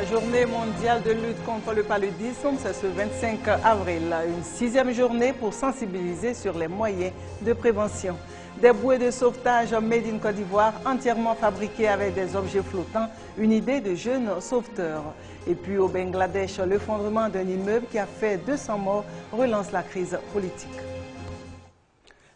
La journée mondiale de lutte contre le paludisme, c'est ce 25 avril. Une 6e journée pour sensibiliser sur les moyens de prévention. Des bouées de sauvetage made in Côte d'Ivoire entièrement fabriquées avec des objets flottants, une idée de jeunes sauveteurs. Et puis au Bangladesh, l'effondrement d'un immeuble qui a fait 200 morts relance la crise politique.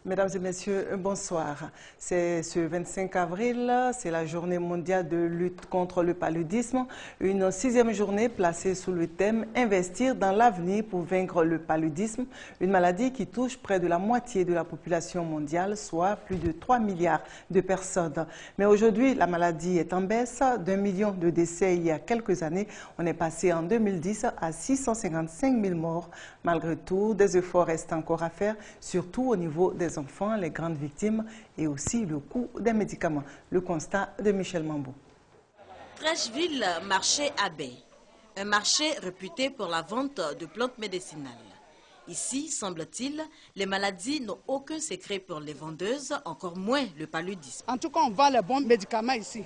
Mesdames et messieurs, bonsoir. C'est ce 25 avril, c'est la journée mondiale de lutte contre le paludisme, une 6e journée placée sous le thème « Investir dans l'avenir pour vaincre le paludisme », une maladie qui touche près de la moitié de la population mondiale, soit plus de 3 milliards de personnes. Mais aujourd'hui, la maladie est en baisse, d'1 million de décès il y a quelques années. On est passé en 2010 à 655 000 morts. Malgré tout, des efforts restent encore à faire, surtout au niveau des enfants, les grandes victimes et aussi le coût des médicaments. Le constat de Michel Mambou. Trècheville, marché à baie. Un marché réputé pour la vente de plantes médicinales. Ici, semble-t-il, les maladies n'ont aucun secret pour les vendeuses, encore moins le paludisme. En tout cas, on vend les bons médicaments ici.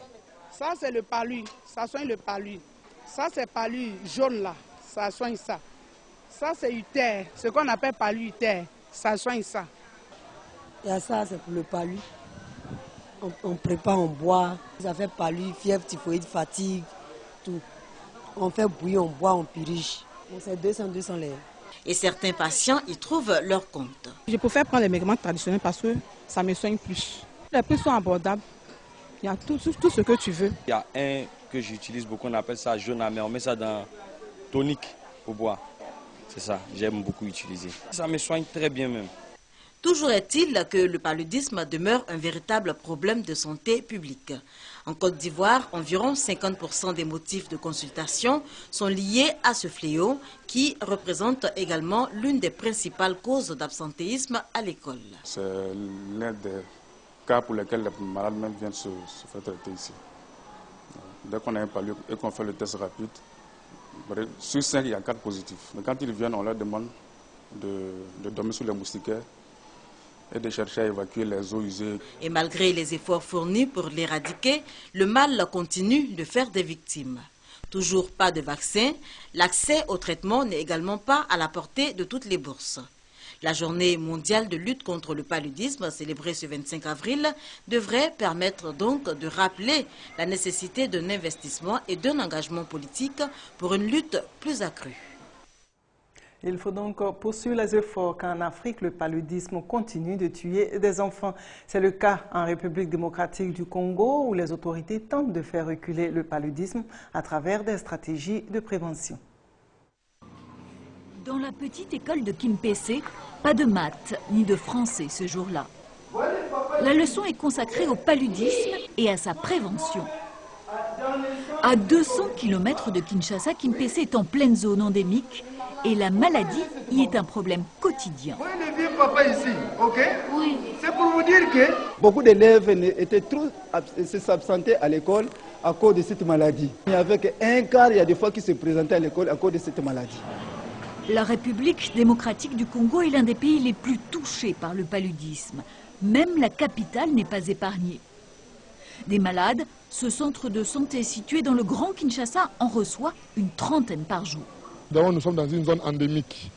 Ça, c'est le palu, ça soigne le palu. Ça, c'est palu jaune là, ça soigne ça. Ça, c'est utère, ce qu'on appelle palu utère, ça soigne ça. Et ça, c'est pour le palu. On prépare, on boit. Ça fait palu, fièvre, typhoïde, fatigue, tout. On fait bouillir, on boit, on purige. C'est 200 les... Et certains patients y trouvent leur compte. Je préfère prendre les médicaments traditionnels parce que ça me soigne plus. Les prix sont abordables. Il y a tout ce que tu veux. Il y a un que j'utilise beaucoup, on appelle ça jaune amer. On met ça dans tonique pour boire. C'est ça, j'aime beaucoup utiliser. Ça me soigne très bien même. Toujours est-il que le paludisme demeure un véritable problème de santé publique. En Côte d'Ivoire, environ 50% des motifs de consultation sont liés à ce fléau qui représente également l'une des principales causes d'absentéisme à l'école. C'est l'un des cas pour lesquels les malades même viennent se faire traiter ici. Dès qu'on a un palu et qu'on fait le test rapide, sur 5, il y a 4 positifs. Mais quand ils viennent, on leur demande de dormir sous les moustiquaires et de chercher à évacuer les eaux usées. Et malgré les efforts fournis pour l'éradiquer, le mal continue de faire des victimes. Toujours pas de vaccin, l'accès au traitement n'est également pas à la portée de toutes les bourses. La journée mondiale de lutte contre le paludisme, célébrée ce 25 avril, devrait permettre donc de rappeler la nécessité d'un investissement et d'un engagement politique pour une lutte plus accrue. Il faut donc poursuivre les efforts car en Afrique, le paludisme continue de tuer des enfants. C'est le cas en République démocratique du Congo où les autorités tentent de faire reculer le paludisme à travers des stratégies de prévention. Dans la petite école de Kimpese, pas de maths ni de français ce jour-là. La leçon est consacrée au paludisme et à sa prévention. À 200 km de Kinshasa, Kimpese est en pleine zone endémique et la maladie y est un problème quotidien. Vous voyez le vieux papa ici, ok? Oui. C'est pour vous dire que beaucoup d'élèves étaient trop s'absentaient à l'école à cause de cette maladie. Avec un quart, il y a des fois qui se présentaient à l'école à cause de cette maladie. La République démocratique du Congo est l'un des pays les plus touchés par le paludisme. Même la capitale n'est pas épargnée. Des malades, ce centre de santé situé dans le Grand Kinshasa en reçoit une trentaine par jour. D'abord, nous sommes dans une zone endémique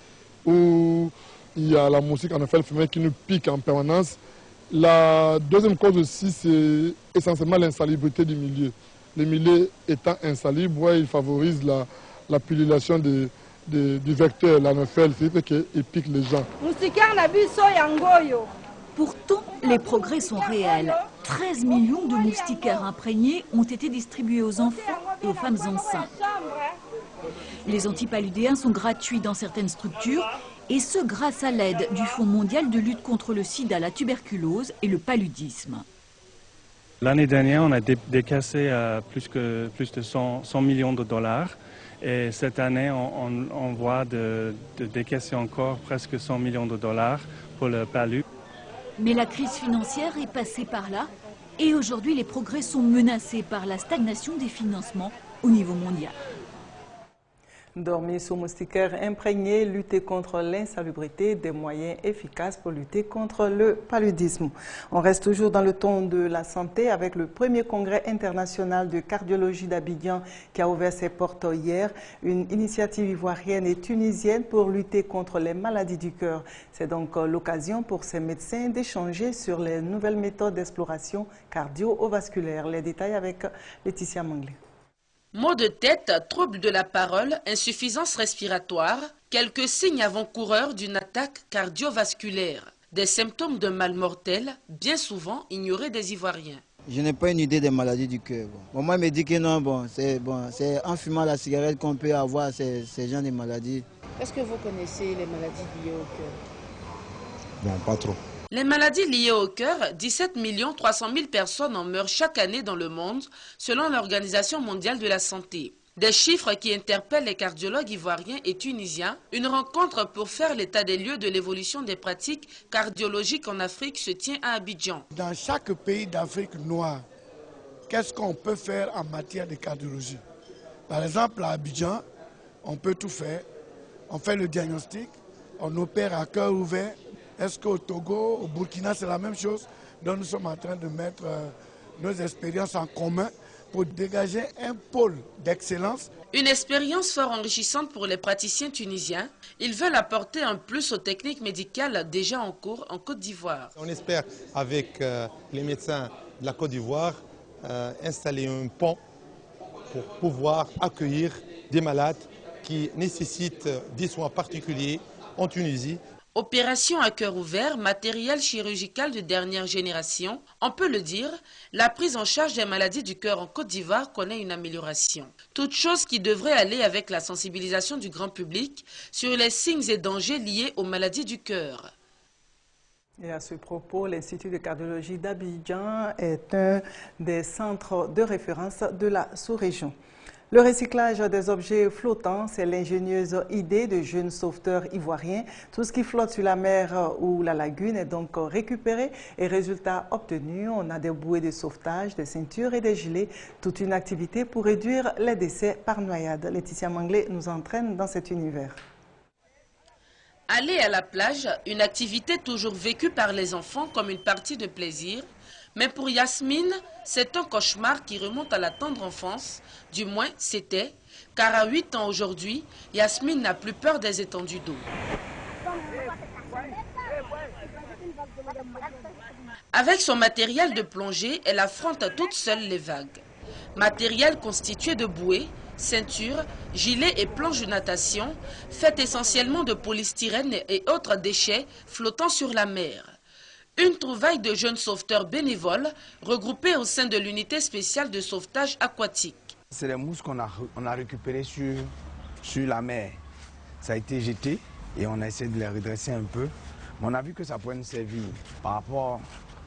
où il y a la moustique anophèle femelle qui nous pique en permanence. La deuxième cause aussi, c'est essentiellement l'insalubrité du milieu. Le milieu étant insalubre, il favorise la pullulation du vecteur, l'anophèle, c'est-à-dire qu'il pique les gens. Pourtant, les progrès sont réels. 13 millions de moustiquaires imprégnés ont été distribués aux enfants et aux femmes enceintes. Les antipaludéens sont gratuits dans certaines structures, et ce grâce à l'aide du Fonds mondial de lutte contre le sida, la tuberculose et le paludisme. L'année dernière, on a décaissé plus de 100 millions de dollars. Et cette année, on voit de décaisser encore presque 100 millions de dollars pour le palu. Mais la crise financière est passée par là et aujourd'hui les progrès sont menacés par la stagnation des financements au niveau mondial. Dormir sous moustiquaire imprégné, lutter contre l'insalubrité, des moyens efficaces pour lutter contre le paludisme. On reste toujours dans le ton de la santé avec le premier congrès international de cardiologie d'Abidjan qui a ouvert ses portes hier. Une initiative ivoirienne et tunisienne pour lutter contre les maladies du cœur. C'est donc l'occasion pour ces médecins d'échanger sur les nouvelles méthodes d'exploration cardio-vasculaire. Les détails avec Laetitia Manglé. Maux de tête, troubles de la parole, insuffisance respiratoire, quelques signes avant-coureurs d'une attaque cardiovasculaire. Des symptômes de mal mortel, bien souvent ignorés des Ivoiriens. Je n'ai pas une idée des maladies du cœur. Bon, moi, je me dis que non, c'est en fumant la cigarette qu'on peut avoir ces genres de maladies. Est-ce que vous connaissez les maladies liées au cœur? Bon, pas trop. Les maladies liées au cœur, 17 300 000 personnes en meurent chaque année dans le monde, selon l'Organisation mondiale de la santé. Des chiffres qui interpellent les cardiologues ivoiriens et tunisiens. Une rencontre pour faire l'état des lieux de l'évolution des pratiques cardiologiques en Afrique se tient à Abidjan. Dans chaque pays d'Afrique noire, qu'est-ce qu'on peut faire en matière de cardiologie? Par exemple, à Abidjan, on peut tout faire. On fait le diagnostic, on opère à cœur ouvert. Est-ce qu'au Togo, au Burkina, c'est la même chose? Donc nous sommes en train de mettre nos expériences en commun pour dégager un pôle d'excellence. Une expérience fort enrichissante pour les praticiens tunisiens. Ils veulent apporter un plus aux techniques médicales déjà en cours en Côte d'Ivoire. On espère, avec les médecins de la Côte d'Ivoire, installer un pont pour pouvoir accueillir des malades qui nécessitent des soins particuliers en Tunisie. Opération à cœur ouvert, matériel chirurgical de dernière génération, on peut le dire, la prise en charge des maladies du cœur en Côte d'Ivoire connaît une amélioration. Toute chose qui devrait aller avec la sensibilisation du grand public sur les signes et dangers liés aux maladies du cœur. Et à ce propos, l'Institut de cardiologie d'Abidjan est un des centres de référence de la sous-région. Le recyclage des objets flottants, c'est l'ingénieuse idée de jeunes sauveteurs ivoiriens. Tout ce qui flotte sur la mer ou la lagune est donc récupéré et résultat obtenu, on a des bouées de sauvetage, des ceintures et des gilets. Toute une activité pour réduire les décès par noyade. Laetitia Manglé nous entraîne dans cet univers. Aller à la plage, une activité toujours vécue par les enfants comme une partie de plaisir. Mais pour Yasmine, c'est un cauchemar qui remonte à la tendre enfance. Du moins, c'était, car à 8 ans aujourd'hui, Yasmine n'a plus peur des étendues d'eau. Avec son matériel de plongée, elle affronte toute seule les vagues. Matériel constitué de bouées, ceintures, gilets et planches de natation, fait essentiellement de polystyrène et autres déchets flottant sur la mer. Une trouvaille de jeunes sauveteurs bénévoles regroupés au sein de l'unité spéciale de sauvetage aquatique. C'est les mousses qu'on a récupérées sur la mer. Ça a été jeté et on a essayé de les redresser un peu. Mais on a vu que ça pourrait nous servir par rapport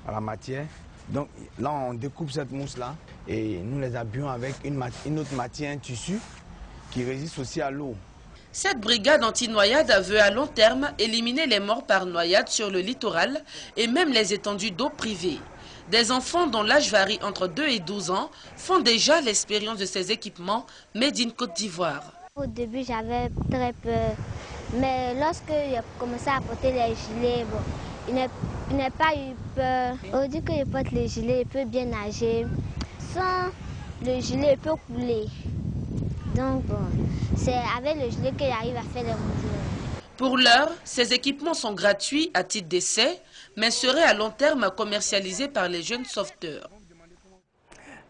à la matière. Donc là, on découpe cette mousse-là et nous les habillons avec une autre matière, un tissu qui résiste aussi à l'eau. Cette brigade anti-noyade veut à long terme éliminer les morts par noyade sur le littoral et même les étendues d'eau privées. Des enfants dont l'âge varie entre 2 et 12 ans font déjà l'expérience de ces équipements Made in Côte d'Ivoire. Au début, j'avais très peur. Mais lorsque j'ai commencé à porter les gilets, il n'a pas eu peur. On dit qu'il porte les gilets, il peut bien nager. Sans le gilet, il peut couler. Donc, c'est avec le gilet qu'il arrive à faire les mouvements. Pour l'heure, ces équipements sont gratuits à titre d'essai, mais seraient à long terme commercialisés par les jeunes sauveteurs.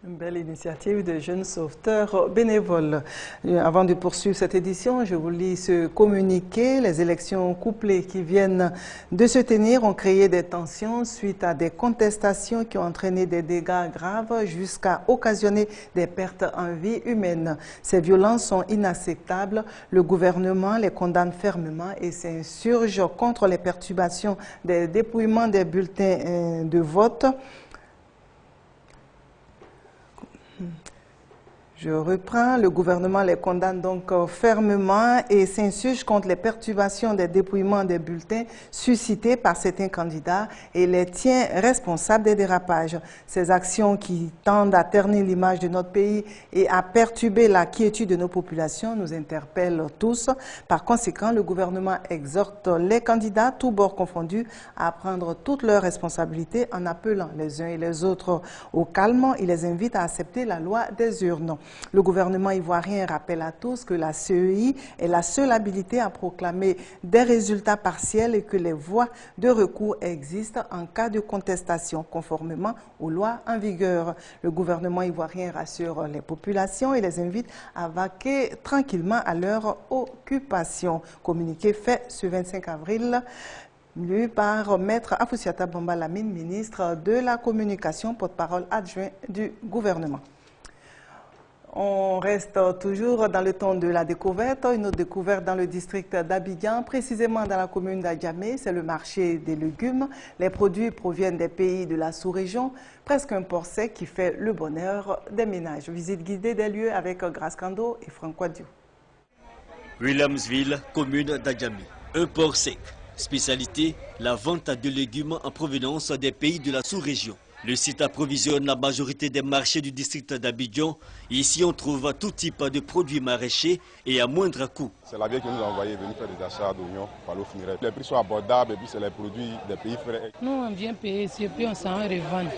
Une belle initiative de jeunes sauveteurs bénévoles. Avant de poursuivre cette édition, je vous lis ce communiqué. Les élections couplées qui viennent de se tenir ont créé des tensions suite à des contestations qui ont entraîné des dégâts graves jusqu'à occasionner des pertes en vie humaine. Ces violences sont inacceptables. Le gouvernement les condamne fermement et s'insurge contre les perturbations des dépouillements des bulletins de vote. Je reprends. Le gouvernement les condamne donc fermement et s'insurge contre les perturbations des dépouillements des bulletins suscités par certains candidats et les tient responsables des dérapages. Ces actions qui tendent à ternir l'image de notre pays et à perturber la quiétude de nos populations nous interpellent tous. Par conséquent, le gouvernement exhorte les candidats, tous bords confondus, à prendre toutes leurs responsabilités en appelant les uns et les autres au calme. Il les invite à accepter la loi des urnes. Le gouvernement ivoirien rappelle à tous que la CEI est la seule habilité à proclamer des résultats partiels et que les voies de recours existent en cas de contestation, conformément aux lois en vigueur. Le gouvernement ivoirien rassure les populations et les invite à vaquer tranquillement à leur occupation. Communiqué fait ce 25 avril. Lu par Maître Afoussiata Bamba Lamine, ministre de la Communication, porte-parole adjoint du gouvernement. On reste toujours dans le ton de la découverte. Une autre découverte dans le district d'Abidjan, précisément dans la commune d'Adjamé, c'est le marché des légumes. Les produits proviennent des pays de la sous-région, presque un port sec qui fait le bonheur des ménages. Visite guidée des lieux avec Grace Kando et Franck Wadiou. Williamsville, commune d'Adjamé, un port sec. Spécialité, la vente de légumes en provenance des pays de la sous-région. Le site approvisionne la majorité des marchés du district d'Abidjan. Ici, on trouve tout type de produits maraîchers et à moindre coût. C'est la vieille qui nous a envoyé venir faire des achats d'oignons par l'eau funéraire. Les prix sont abordables et puis c'est les produits des pays frères. Nous, on vient payer ici et puis on s'en revend.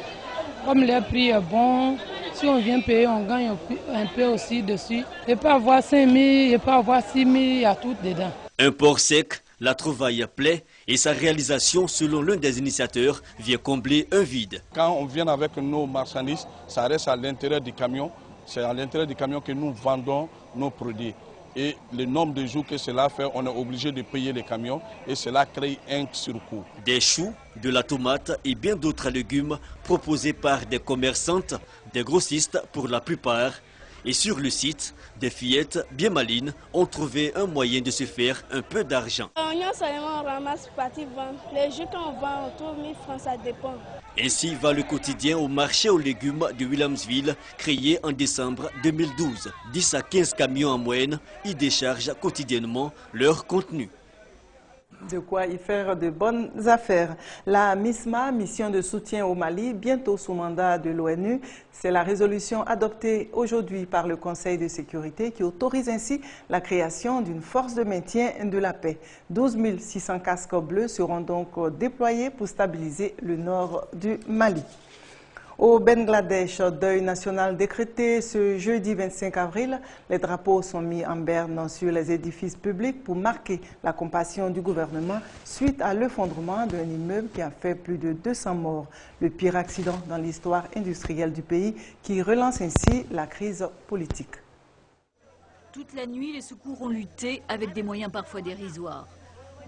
Comme le prix est bon, si on vient payer, on gagne un peu aussi dessus. Il peut avoir 5 000, il peut avoir 6 000, il y a tout dedans. Un port sec, la trouvaille plaît et sa réalisation, selon l'un des initiateurs, vient combler un vide. Quand on vient avec nos marchandises, ça reste à l'intérieur du camion. C'est à l'intérieur du camion que nous vendons nos produits. Et le nombre de jours que cela fait, on est obligé de payer les camions et cela crée un surcoût. Des choux, de la tomate et bien d'autres légumes proposés par des commerçantes, des grossistes pour la plupart. Et sur le site, des fillettes bien malines ont trouvé un moyen de se faire un peu d'argent. Oignons seulement on ramasse partie vendre. Les jus qu'on vend autour de 1000 francs, ça dépend. Ainsi va le quotidien au marché aux légumes de Williamsville, créé en décembre 2012. 10 à 15 camions en moyenne y déchargent quotidiennement leur contenu. De quoi y faire de bonnes affaires. La MISMA, mission de soutien au Mali, bientôt sous mandat de l'ONU, c'est la résolution adoptée aujourd'hui par le Conseil de sécurité qui autorise ainsi la création d'une force de maintien de la paix. 12 600 casques bleus seront donc déployés pour stabiliser le nord du Mali. Au Bangladesh, deuil national décrété ce jeudi 25 avril. Les drapeaux sont mis en berne sur les édifices publics pour marquer la compassion du gouvernement suite à l'effondrement d'un immeuble qui a fait plus de 200 morts. Le pire accident dans l'histoire industrielle du pays qui relance ainsi la crise politique. Toute la nuit, les secours ont lutté avec des moyens parfois dérisoires.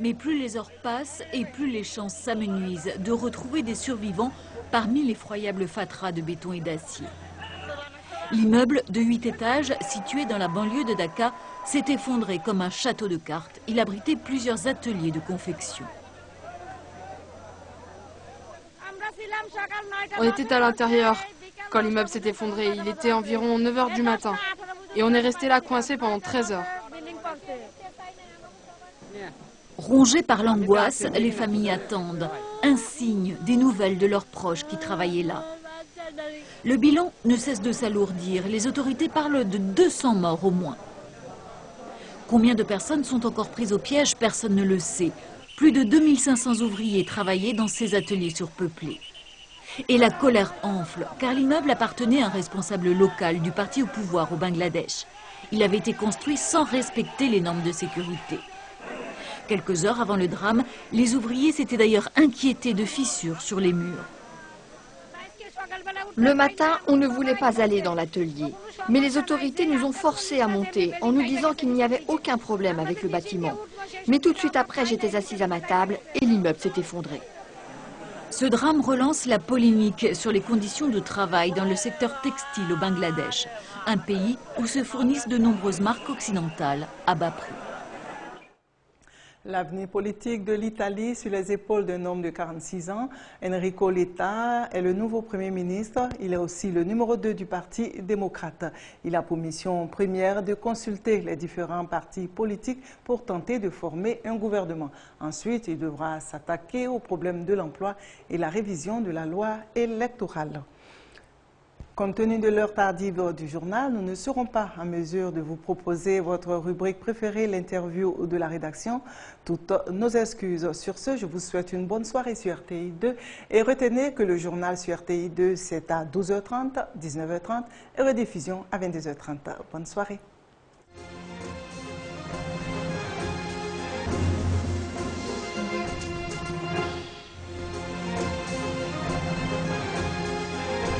Mais plus les heures passent et plus les chances s'amenuisent de retrouver des survivants parmi l'effroyable fatras de béton et d'acier. L'immeuble de 8 étages, situé dans la banlieue de Dakar, s'est effondré comme un château de cartes. Il abritait plusieurs ateliers de confection. On était à l'intérieur quand l'immeuble s'est effondré. Il était environ 9 h du matin. Et on est resté là coincé pendant 13 heures. Rongées par l'angoisse, les familles attendent un signe, des nouvelles de leurs proches qui travaillaient là. Le bilan ne cesse de s'alourdir. Les autorités parlent de 200 morts au moins. Combien de personnes sont encore prises au piège, personne ne le sait. Plus de 2500 ouvriers travaillaient dans ces ateliers surpeuplés. Et la colère enfle, car l'immeuble appartenait à un responsable local du parti au pouvoir au Bangladesh. Il avait été construit sans respecter les normes de sécurité. Quelques heures avant le drame, les ouvriers s'étaient d'ailleurs inquiétés de fissures sur les murs. Le matin, on ne voulait pas aller dans l'atelier. Mais les autorités nous ont forcés à monter en nous disant qu'il n'y avait aucun problème avec le bâtiment. Mais tout de suite après, j'étais assise à ma table et l'immeuble s'est effondré. Ce drame relance la polémique sur les conditions de travail dans le secteur textile au Bangladesh, un pays où se fournissent de nombreuses marques occidentales à bas prix. L'avenir politique de l'Italie sur les épaules d'un homme de 46 ans, Enrico Letta, est le nouveau Premier ministre. Il est aussi le numéro 2 du Parti démocrate. Il a pour mission première de consulter les différents partis politiques pour tenter de former un gouvernement. Ensuite, il devra s'attaquer aux problèmes de l'emploi et la révision de la loi électorale. Compte tenu de l'heure tardive du journal, nous ne serons pas en mesure de vous proposer votre rubrique préférée, l'interview de la rédaction. Toutes nos excuses. Sur ce, je vous souhaite une bonne soirée sur RTI 2 et retenez que le journal sur RTI 2, c'est à 12h30, 19h30 et rediffusion à 22h30. Bonne soirée.